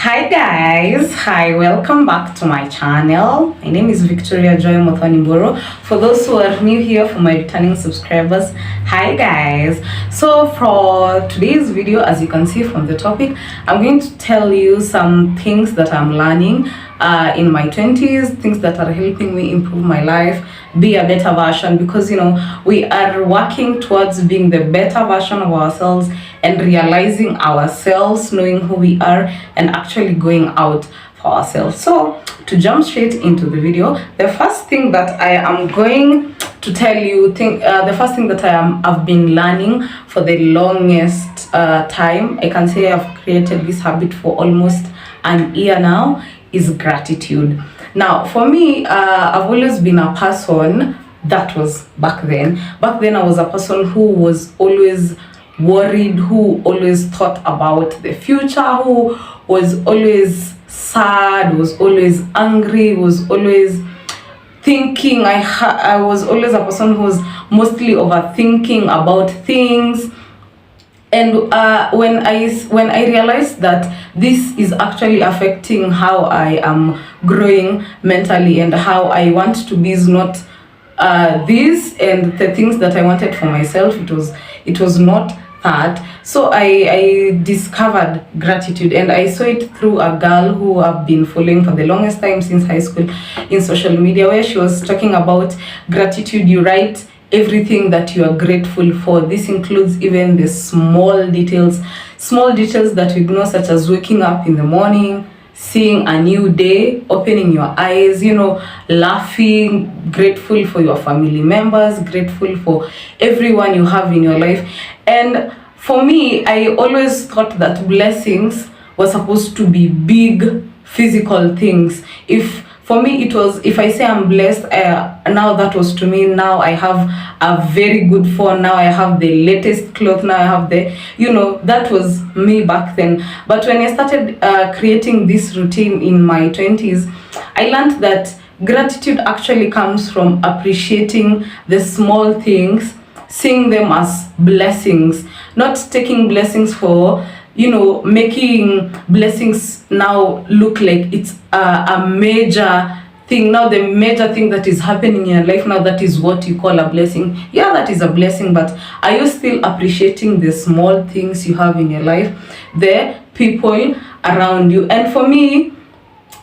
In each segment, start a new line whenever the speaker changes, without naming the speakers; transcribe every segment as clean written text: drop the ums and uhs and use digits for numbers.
Hi guys, hi, welcome back to my channel. My name is Victoria Joy Mothonimboro. For those who are new here, for my returning subscribers, hi guys. So for today's video, as you can see from the topic, I'm going to tell you some things that I'm learning in my 20s, things that are helping me improve my life, be a better version, because we are working towards being the better version of ourselves and realizing ourselves, knowing who we are, and actually going out for ourselves. So to jump straight into the video, the first thing that I am going to tell you, the first thing that I've been learning for the longest time, I can say I've created this habit for almost an year now, is gratitude. Now for me, I've always been a person that was back then I was a person who was always worried, who always thought about the future, who was always sad, was always angry, was always thinking. I was always a person who was mostly overthinking about things. And when I realized that this is actually affecting how I am growing mentally and how I want to be, is not this and the things that I wanted for myself, it was not that. So I discovered gratitude, and I saw it through a girl who I've been following for the longest time since high school in social media, where she was talking about gratitude. You write everything that you are grateful for. This includes even the small details that we ignore, such as waking up in the morning, seeing a new day, opening your eyes, laughing, grateful for your family members, grateful for everyone you have in your life. And for me, I always thought that blessings were supposed to be big physical things. For me, it was, if I say I'm blessed, now that was to me, now I have a very good phone, now I have the latest clothes, now I have that was me back then. But when I started creating this routine in my 20s, I learned that gratitude actually comes from appreciating the small things, seeing them as blessings, not taking blessings for making blessings now look like it's a major thing. Now the major thing that is happening in your life now, that is what you call a blessing. Yeah, that is a blessing, but are you still appreciating the small things you have in your life, the people around you? And for me,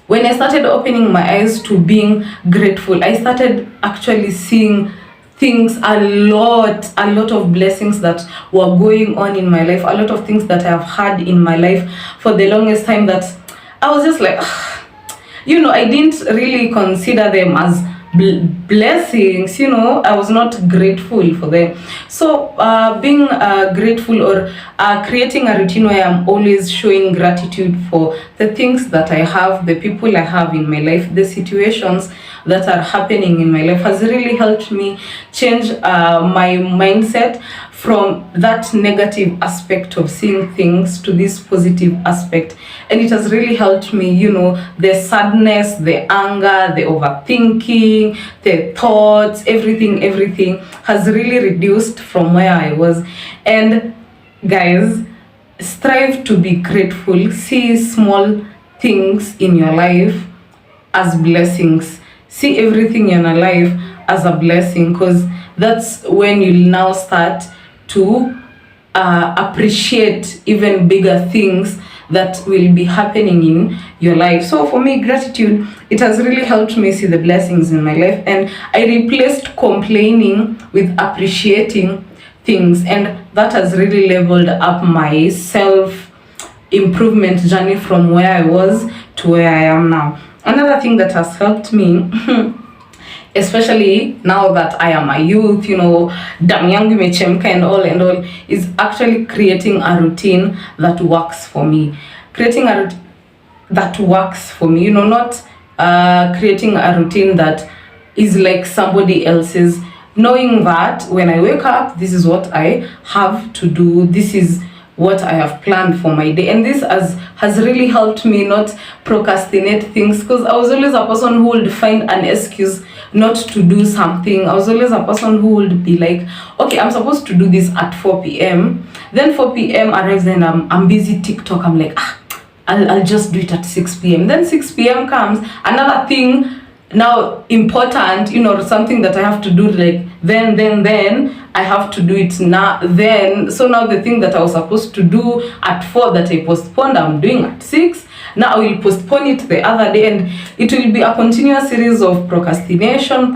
when I started opening my eyes to being grateful, I started actually seeing things, a lot of blessings that were going on in my life, a lot of things that I've had in my life for the longest time, that I was just like, I didn't really consider them as blessings. I was not grateful for them. So being grateful, or creating a routine where I'm always showing gratitude for the things that I have, the people I have in my life, the situations that are happening in my life, has really helped me change my mindset from that negative aspect of seeing things to this positive aspect. And it has really helped me, the sadness, the anger, the overthinking, the thoughts, everything has really reduced from where I was. And guys, strive to be grateful. See small things in your life as blessings. See everything in your life as a blessing, because that's when you'll now start to appreciate even bigger things that will be happening in your life. So for me, gratitude, it has really helped me see the blessings in my life, and I replaced complaining with appreciating things, and that has really leveled up my self improvement journey from where I was to where I am now. Another thing that has helped me especially now that I am a youth, damu yangu imechemka and all, is actually creating a routine that works for me. Creating a routine that works for me, not creating a routine that is like somebody else's. Knowing that when I wake up, this is what I have to do, this is what I have planned for my day. And this has really helped me not procrastinate things, because I was always a person who would find an excuse not to do something. I was always a person who would be like, okay, I'm supposed to do this at 4 p.m. Then 4 p.m. arrives and I'm busy TikTok. I'm like, I'll just do it at 6 p.m. Then 6 p.m. comes, another thing now important, something that I have to do, like then I have to do it now. Then so now the thing that I was supposed to do at 4 that I postponed, I'm doing at 6. Now I will postpone it the other day, and it will be a continuous series of procrastination,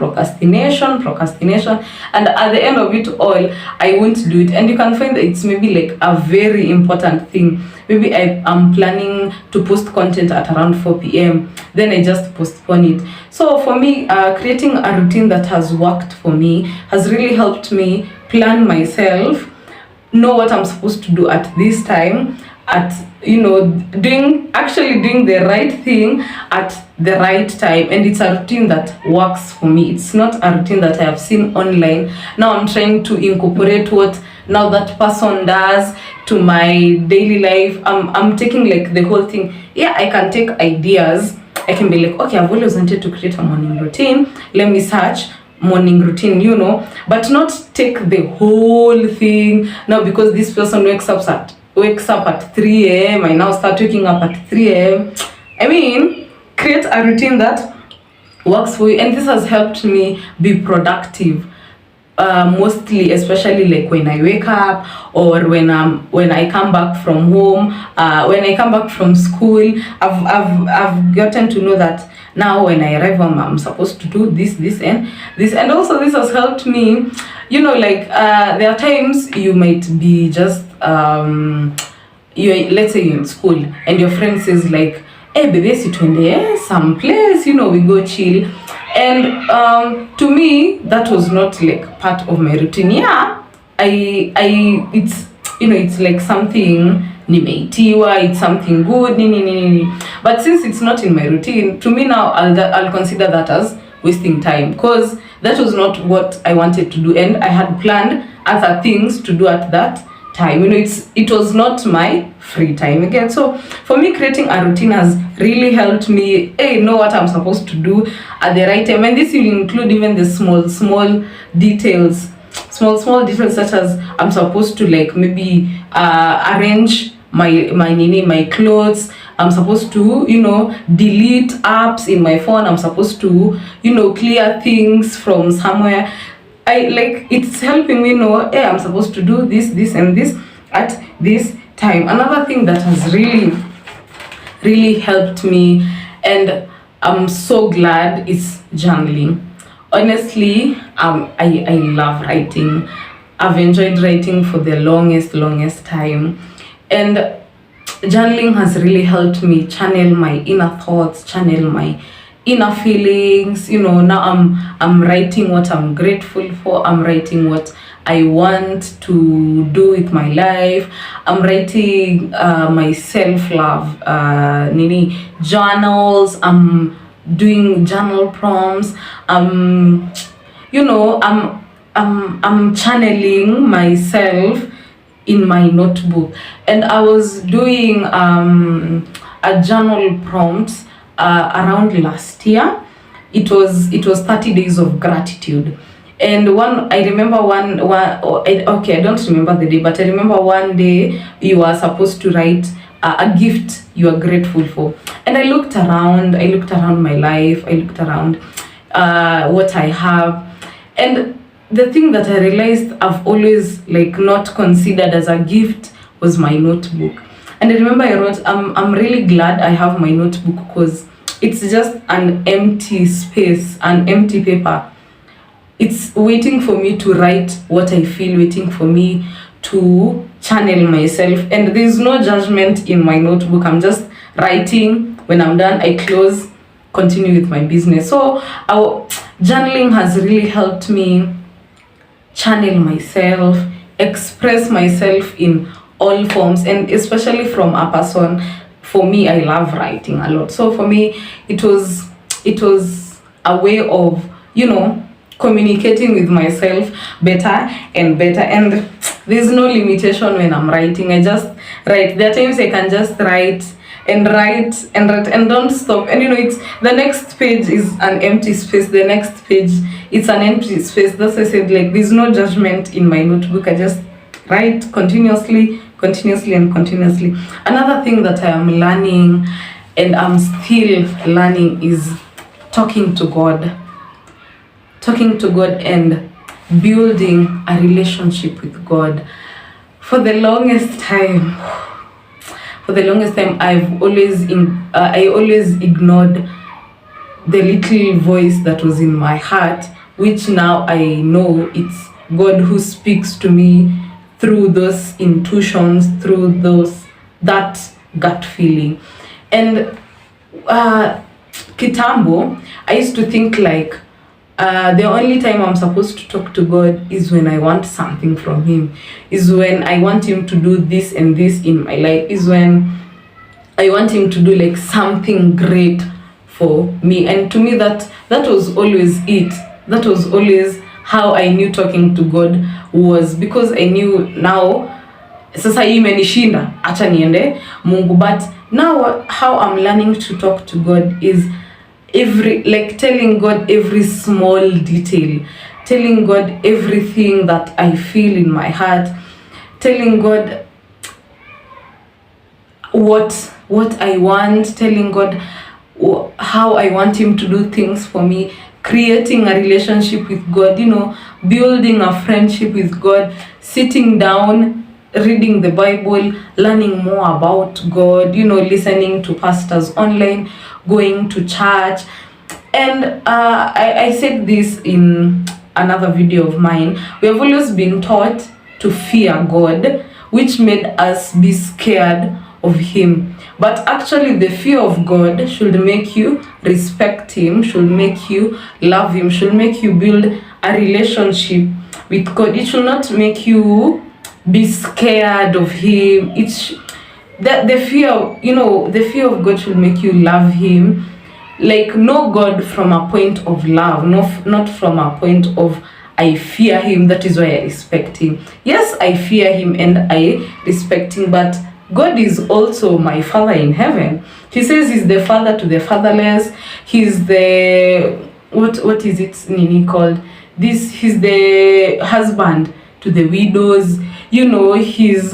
and at the end of it all, I won't do it. And you can find that it's maybe like a very important thing. Maybe I'm planning to post content at around 4 p.m. Then I just postpone it. So for me, creating a routine that has worked for me has really helped me plan myself, know what I'm supposed to do at this time, at doing the right thing at the right time. And it's a routine that works for me. It's not a routine that I have seen online. Now I'm trying to incorporate what now that person does to my daily life. I'm taking like the whole thing. Yeah, I can take ideas. I can be like, okay, I've always wanted to create a morning routine. Let me search morning routine, but not take the whole thing. Now because this person wakes up at 3 a.m. I now start waking up at 3 a.m. I mean, create a routine that works for you. And this has helped me be productive. Mostly, especially like when I wake up, or when I come back from home, when I come back from school. I've gotten to know that now when I arrive home, I'm supposed to do this and this. And also this has helped me, there are times you might be just let's say you're in school and your friend says like, hey baby, situende some place, we go chill. And to me that was not like part of my routine. Yeah, it's like something nimeitiwa, it's something good, but since it's not in my routine, to me now I'll consider that as wasting time, because that was not what I wanted to do, and I had planned other things to do at that time. It was not my free time again. So for me, creating a routine has really helped me know what I'm supposed to do at the right time. And this will include even the small details, such as I'm supposed to like maybe arrange my clothes. I'm supposed to delete apps in my phone. I'm supposed to clear things from somewhere. It's helping me know, hey, I'm supposed to do this and this at this time. Another thing that has really helped me, and I'm so glad, is journaling. Honestly, I love writing. I've enjoyed writing for the longest time, and journaling has really helped me channel my inner thoughts, channel my inner feelings. Now I'm writing what I'm grateful for. I'm writing what I want to do with my life. I'm writing my self-love journals. I'm doing journal prompts. I'm channeling myself in my notebook. And I was doing a journal prompt around last year. It was 30 days of gratitude. And I don't remember the day, but I remember one day you are supposed to write a gift you are grateful for. And I looked around my life, I looked around what I have, and the thing that I realized I've always not considered as a gift was my notebook. And I remember I wrote, I'm really glad I have my notebook, because it's just an empty space, an empty paper. It's waiting for me to write what I feel, waiting for me to channel myself. And there's no judgment in my notebook. I'm just writing. When I'm done, I close, continue with my business. So journaling has really helped me channel myself, express myself in all forms, and especially from a person. For me, I love writing a lot. So for me, it was a way of communicating with myself better and better. And there's no limitation when I'm writing. I just write. There are times I can just write and don't stop. And it's the next page is an empty space. The next page, it's an empty space. That's why I said there's no judgment in my notebook. I just write continuously continuously and continuously. Another thing that I am learning and I'm still learning is talking to God. Talking to God and building a relationship with God. For the longest time, I always ignored the little voice that was in my heart, which now I know it's God who speaks to me through those intuitions, through that gut feeling. And kitambo, I used to think like the only time I'm supposed to talk to God is when I want something from Him, is when I want Him to do this and this in my life, is when I want Him to do like something great for me. And to me that was always it. That was always how I knew talking to God was, because I knew now sasa hii imenishinda, acha niende Mungu. But now how I'm learning to talk to God is telling God every small detail, telling God everything that I feel in my heart, telling God what I want, telling God how I want Him to do things for me, creating a relationship with God, building a friendship with God, sitting down, reading the Bible, learning more about God, listening to pastors online, going to church. And I said this in another video of mine. We have always been taught to fear God, which made us be scared of Him. But actually the fear of God should make you respect Him, should make you love Him, should make you build a relationship with God. It should not make you be scared of Him. It's the fear, the fear of God should make you love Him. Like, know God from a point of love, not from a point of I fear Him, that is why I respect Him. Yes, I fear Him and I respect Him, but God is also my Father in heaven. He says He's the father to the fatherless. He's the what is it Nini called? He's the husband to the widows. He's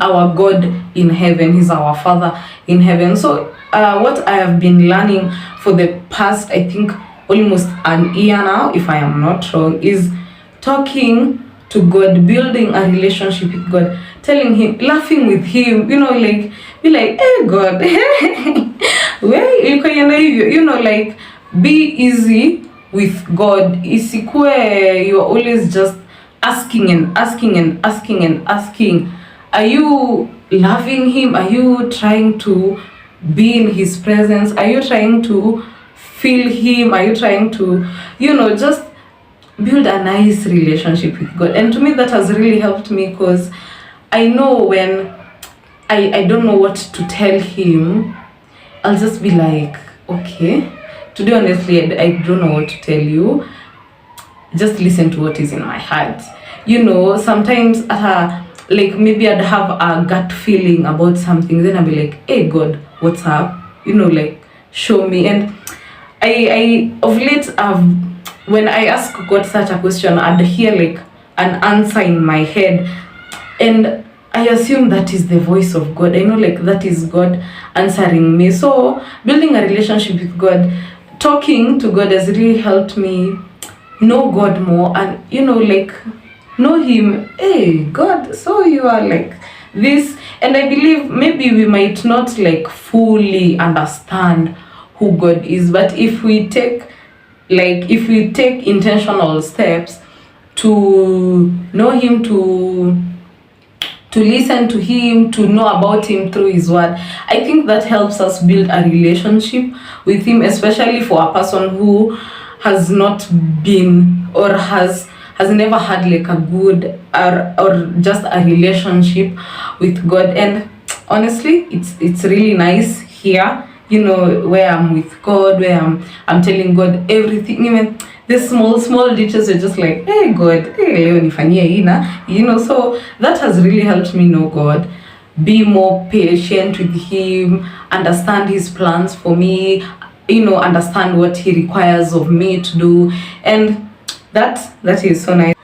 our God in heaven. He's our Father in heaven. So what I have been learning for the past, I think, almost an year now, if I am not wrong, is talking to God, building a relationship with God, telling Him, laughing with Him, be like, hey God, where you be easy with God. Isikue you're always just asking and asking and asking and asking. Are you loving Him? Are you trying to be in His presence? Are you trying to feel Him? Are you trying to, just build a nice relationship with God? And to me that has really helped me, because I know when I don't know what to tell Him, I'll just be like, okay, today honestly I don't know what to tell you. Just listen to what is in my heart. Sometimes like maybe I'd have a gut feeling about something, then I'll be like, hey God, what's up? Show me. And I of late when I ask God such a question, I'd hear like an answer in my head, and I assume that is the voice of God. I know like that is God answering me. So building a relationship with God, talking to God has really helped me know God more and know Him. Hey God, so you are like this. And I believe maybe we might not like fully understand who God is, but if we take intentional steps to know Him, to listen to Him, to know about Him through His word, I think that helps us build a relationship with Him, especially for a person who has not been or has never had like a good or just a relationship with God. And honestly, it's really nice here, where I'm with God, where I'm telling God everything, even the small details are just like, hey God, hey leo nifanyie hii so that has really helped me know God, be more patient with Him, understand His plans for me, understand what He requires of me to do. And that is so nice.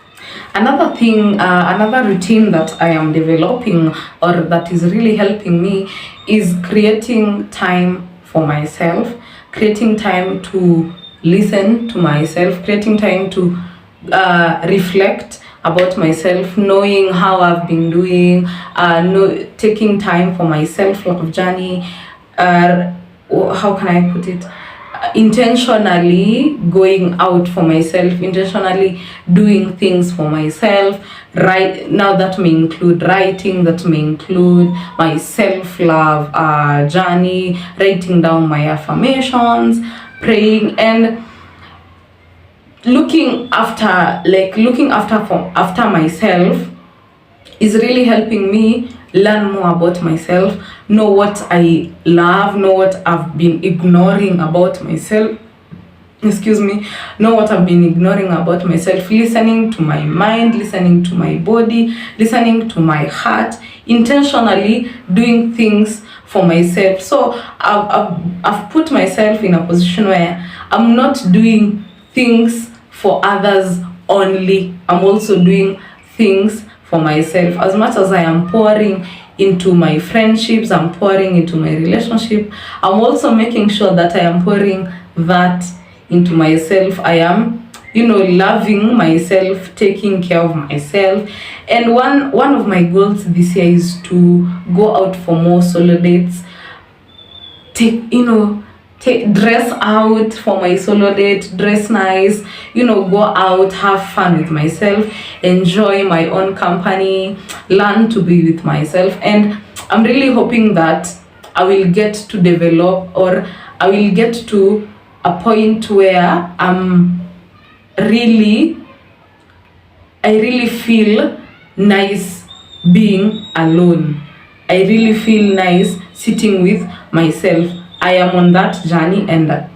Another thing, another routine that I am developing or that is really helping me is creating time for myself, creating time to listen to myself, creating time to reflect about myself, knowing how I've been doing, taking time for myself, love journey. How can I put it? Intentionally going out for myself, intentionally doing things for myself. Right now, that may include writing, that may include my self-love journey, writing down my affirmations, praying, and looking after myself is really helping me learn more about myself, know what I love, know what I've been ignoring about myself. Excuse me, know what I've been ignoring about myself, listening to my mind, listening to my body, listening to my heart, intentionally doing things for myself. So I've put myself in a position where I'm not doing things for others only. I'm also doing things for myself. As much as I am pouring into my friendships, I'm pouring into my relationship, I'm also making sure that I am pouring that into myself. I am, loving myself, taking care of myself. And one of my goals this year is to go out for more solo dates. Dress out for my solo date, dress nice, go out, have fun with myself, enjoy my own company, learn to be with myself. And I'm really hoping that I will get to develop, or I will get to a point where I really feel nice being alone. I really feel nice sitting with myself. I am on that journey, and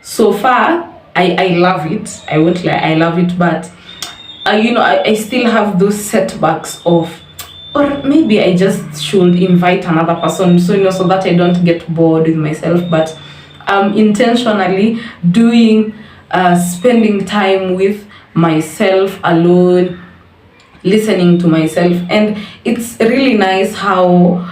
so far I love it. I won't lie, I love it, but I still have those setbacks of, or maybe I just should invite another person, so that I don't get bored with myself. But intentionally doing spending time with myself alone, listening to myself. And it's really nice how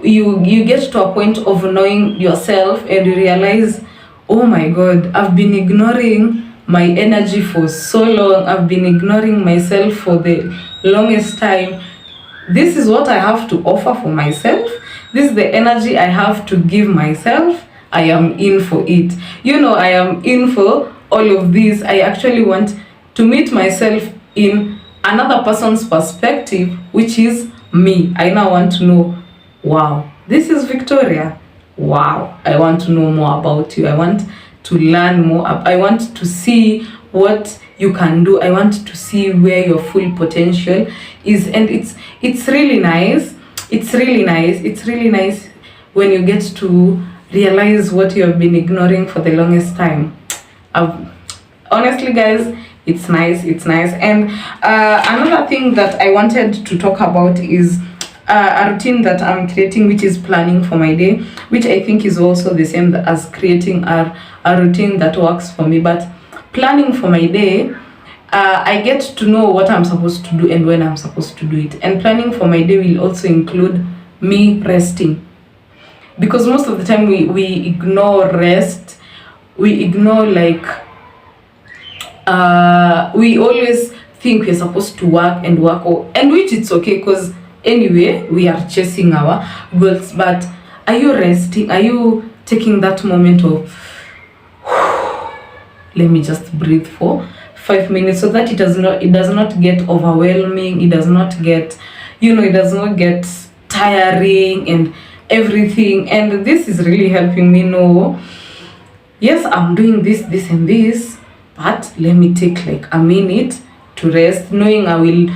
you get to a point of knowing yourself and you realize, oh my god, I've been ignoring my energy for so long, I've been ignoring myself for the longest time. This is what I have to offer for myself, this is the energy I have to give myself. I am in for it. I am in for all of this. I actually want to meet myself in another person's perspective, which is me. I now want to know, wow, this is Victoria. Wow, I want to know more about you. I want to learn more. I want to see what you can do. I want to see where your full potential is. And it's really nice. It's really nice. It's really nice when you get to realize what you have been ignoring for the longest time. Honestly, guys, it's nice. It's nice. And another thing that I wanted to talk about is a routine that I'm creating, which is planning for my day, which I think is also the same as creating a routine that works for me. But planning for my day, I get to know what I'm supposed to do and when I'm supposed to do it. And planning for my day will also include me resting, because most of the time we ignore rest. We ignore, we always think we're supposed to work, and which it's okay, because anyway we are chasing our goals. But are you resting? Are you taking that moment of let me just breathe for 5 minutes, so that it does not get overwhelming, it does not get tiring and everything. And this is really helping me know, yes, I'm doing this and this, but let me take a minute to rest, knowing I will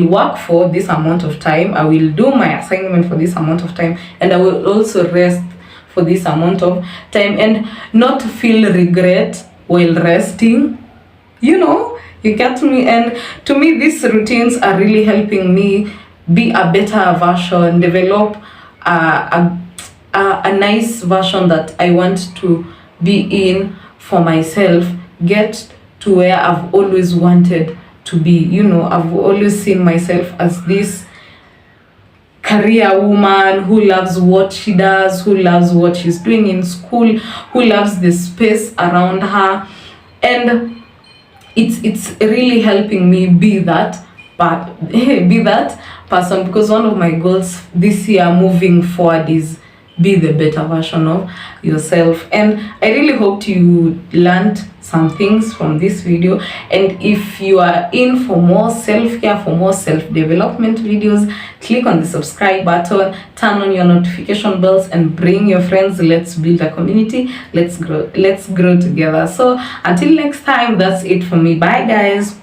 work for this amount of time, I will do my assignment for this amount of time, and I will also rest for this amount of time, and not feel regret while resting. You get me? And to me, these routines are really helping me be a better version, develop a nice version that I want to be in for myself, get to where I've always wanted to be. You know, I've always seen myself as this career woman who loves what she does, who loves what she's doing in school, who loves the space around her, and it's really helping me be that, but be that person, because one of my goals this year moving forward is be the better version of yourself. And I really hope you learned some things from this video, and if you are in for more self-care, for more self-development videos, click on the subscribe button, turn on your notification bells, and bring your friends. Let's build a community. Let's grow together. So until next time, that's it for me. Bye guys.